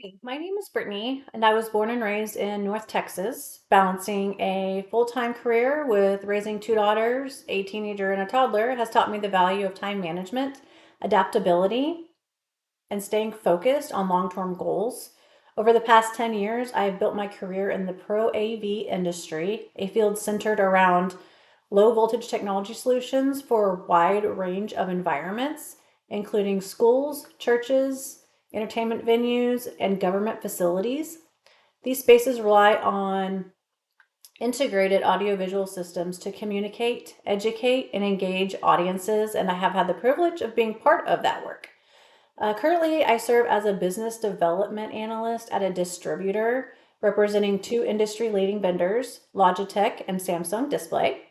Hi, my name is Brittany, and I was born and raised in North Texas. Balancing a full-time career with raising two daughters, a teenager and a toddler, has taught me the value of time management, adaptability, and staying focused on long-term goals. Over the past 10 years, I have built my career in the pro AV industry, a field centered around low voltage technology solutions for a wide range of environments, including schools, churches, entertainment venues, and government facilities. These spaces rely on integrated audiovisual systems to communicate, educate, and engage audiences, and I have had the privilege of being part of that work. Currently, I serve as a business development analyst at a distributor representing two industry leading vendors, Logitech and Samsung Display.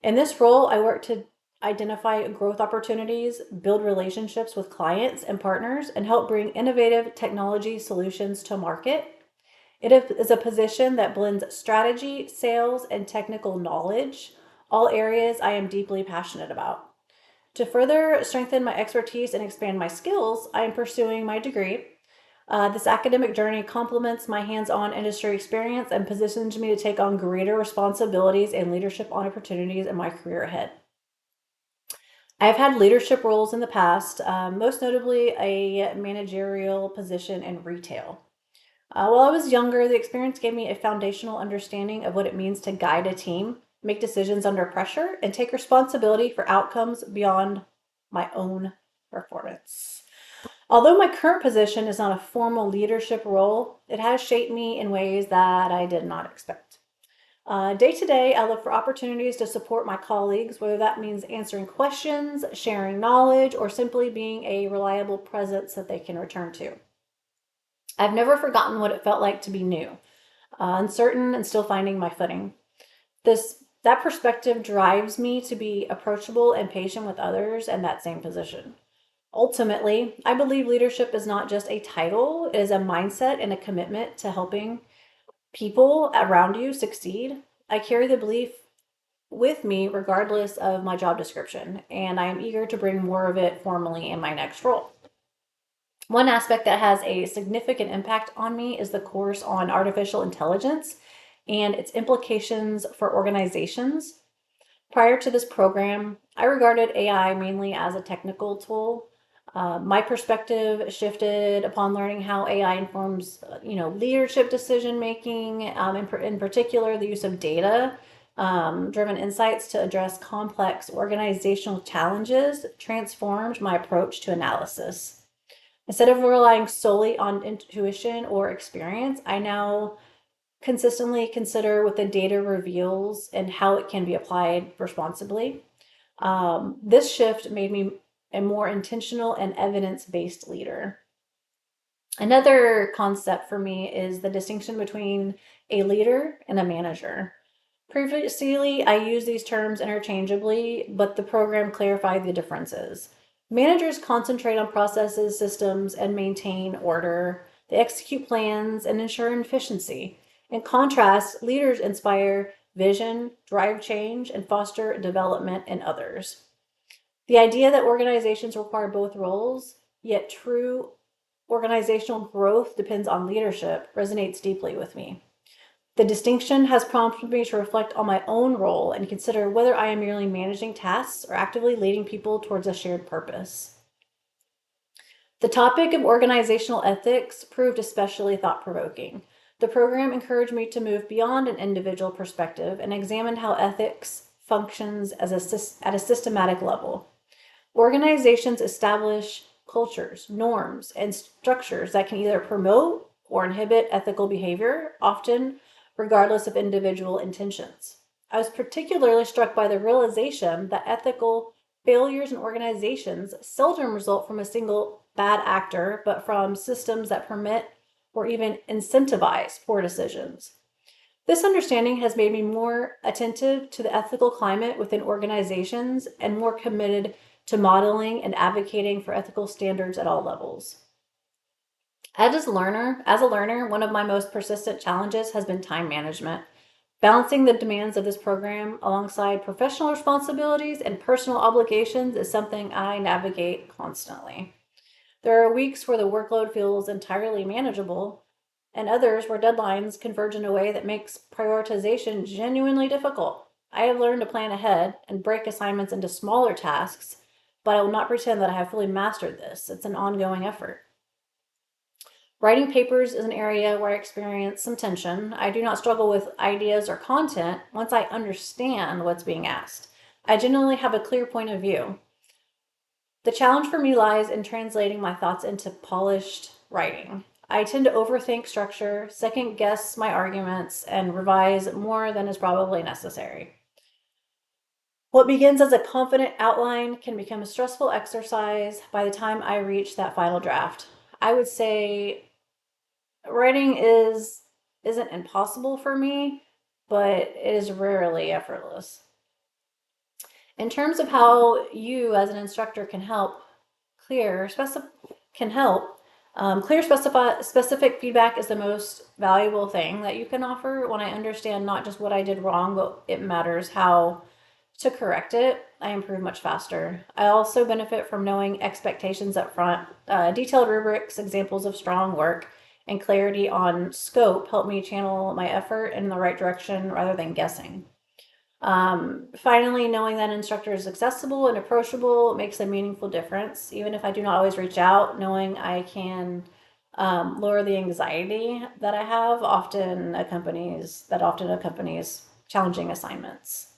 In this role, I work to identify growth opportunities, build relationships with clients and partners, and help bring innovative technology solutions to market. It is a position that blends strategy, sales, and technical knowledge, all areas I am deeply passionate about. To further strengthen my expertise and expand my skills, I am pursuing my degree. This academic journey complements my hands on industry experience and positions me to take on greater responsibilities and leadership opportunities in my career ahead. I've had leadership roles in the past, most notably a managerial position in retail. While I was younger, the experience gave me a foundational understanding of what it means to guide a team, make decisions under pressure, and take responsibility for outcomes beyond my own performance. Although my current position is not a formal leadership role, it has shaped me in ways that I did not expect. Day to day, I look for opportunities to support my colleagues, whether that means answering questions, sharing knowledge, or simply being a reliable presence that they can return to. I've never forgotten what it felt like to be new, uncertain, and still finding my footing. That perspective drives me to be approachable and patient with others in that same position. Ultimately, I believe leadership is not just a title, it is a mindset and a commitment to helping people around you succeed. I carry the belief with me regardless of my job description, and I am eager to bring more of it formally in my next role. One aspect that has a significant impact on me is the course on artificial intelligence and its implications for organizations. Prior to this program, I regarded AI mainly as a technical tool. My perspective shifted upon learning how AI informs, leadership decision making, in particular, the use of data driven insights to address complex organizational challenges transformed my approach to analysis. Instead of relying solely on intuition or experience, I now consistently consider what the data reveals and how it can be applied responsibly. This shift made me a more intentional and evidence based leader. Another concept for me is the distinction between a leader and a manager. Previously, I used these terms interchangeably, but the program clarified the differences. Managers concentrate on processes, systems, and maintain order. They execute plans and ensure efficiency. In contrast, leaders inspire vision, drive change, and foster development in others. The idea that organizations require both roles, yet true organizational growth depends on leadership, resonates deeply with me. The distinction has prompted me to reflect on my own role and consider whether I am merely managing tasks or actively leading people towards a shared purpose. The topic of organizational ethics proved especially thought provoking. The program encouraged me to move beyond an individual perspective and examine how ethics functions at a systematic level. Organizations establish cultures, norms, and structures that can either promote or inhibit ethical behavior, often regardless of individual intentions. I was particularly struck by the realization that ethical failures in organizations seldom result from a single bad actor, but from systems that permit or even incentivize poor decisions. This understanding has made me more attentive to the ethical climate within organizations and more committed to modeling and advocating for ethical standards at all levels. As a learner, one of my most persistent challenges has been time management. Balancing the demands of this program alongside professional responsibilities and personal obligations is something I navigate constantly. There are weeks where the workload feels entirely manageable, and others where deadlines converge in a way that makes prioritization genuinely difficult. I have learned to plan ahead and break assignments into smaller tasks, but I will not pretend that I have fully mastered this. It's an ongoing effort. Writing papers is an area where I experience some tension. I do not struggle with ideas or content once I understand what's being asked. I generally have a clear point of view. The challenge for me lies in translating my thoughts into polished writing. I tend to overthink structure, second guess my arguments, and revise more than is probably necessary. What begins as a confident outline can become a stressful exercise by the time I reach that final draft. I would say writing isn't impossible for me, but it is rarely effortless. In terms of how you as an instructor can help clear specif- can help specific feedback is the most valuable thing that you can offer. When I understand not just what I did wrong, but it matters how to correct it, I improve much faster. I also benefit from knowing expectations up front. Detailed rubrics, examples of strong work, and clarity on scope help me channel my effort in the right direction rather than guessing. Finally, knowing that an instructor is accessible and approachable makes a meaningful difference. Even if I do not always reach out, knowing I can lower the anxiety that I have often accompanies challenging assignments.